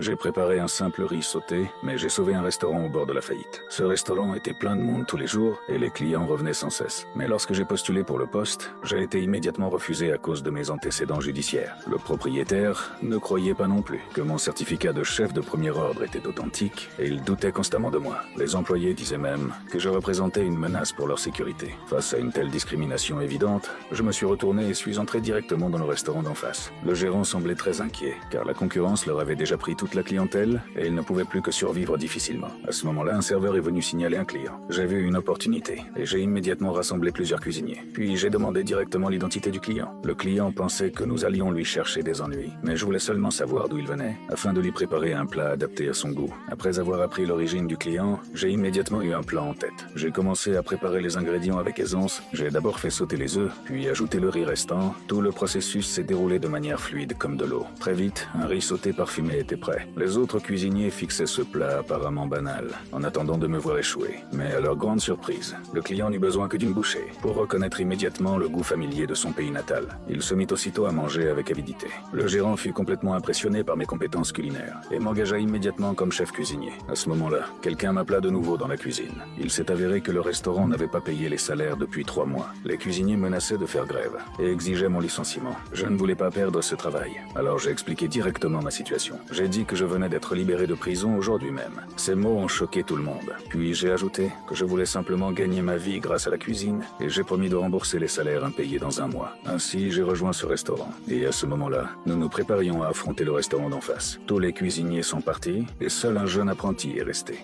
J'ai préparé un simple riz sauté, mais j'ai sauvé un restaurant au bord de la faillite. Ce restaurant était plein de monde tous les jours et les clients revenaient sans cesse. Mais lorsque j'ai postulé pour le poste, j'ai été immédiatement refusé à cause de mes antécédents judiciaires. Le propriétaire ne croyait pas non plus que mon certificat de chef de premier ordre était authentique et il doutait constamment de moi. Les employés disaient même que je représentais une menace pour leur sécurité. Face à une telle discrimination évidente, je me suis retourné et suis entré directement dans le restaurant d'en face. Le gérant semblait très inquiet, car la concurrence leur avait déjà pris toute la clientèle et ils ne pouvaient plus que survivre difficilement. À ce moment-là, un serveur est venu signaler un client. J'ai vu une opportunité et j'ai immédiatement rassemblé plusieurs cuisiniers. Puis j'ai demandé directement l'identité du client. Le client pensait que nous allions lui chercher des ennuis, mais je voulais seulement savoir d'où il venait, afin de lui préparer un plat adapté à son goût. Après avoir appris l'origine du client, j'ai immédiatement eu un plan en tête. J'ai commencé à préparer les ingrédients avec aisance. J'ai d'abord fait sauter les œufs, puis ajouté le riz restant. Tout le processus s'est déroulé de manière fluide comme de l'eau. Très vite, un riz sauté parfumé était prêt. Les autres cuisiniers fixaient ce plat apparemment banal, en attendant de me voir échouer. Mais à leur grande surprise, le client n'eut besoin que d'une bouchée pour reconnaître immédiatement le goût familier de son pays natal. Il se mit aussitôt à manger avec avidité. Le gérant fut complètement impressionné par mes compétences culinaires et m'engagea immédiatement comme chef cuisinier. À ce moment-là, quelqu'un m'appela de nouveau dans la cuisine. Il s'est avéré que le restaurant n'avait pas payé les salaires depuis 3 mois. Les cuisiniers menaçaient de faire grève et exigeaient mon licenciement. Je ne voulais pas perdre ce travail, alors j'ai expliqué directement ma situation. J'ai dit que je venais d'être libéré de prison aujourd'hui même. Ces mots ont choqué tout le monde. Puis j'ai ajouté que je voulais simplement gagner ma vie grâce à la cuisine et j'ai promis de rembourser les salaires impayés dans un mois. Ainsi, j'ai rejoint ce restaurant. Et à ce moment-là, nous nous préparions à affronter le restaurant d'en face. Tous les cuisiniers sont partis et seul un jeune apprenti est resté.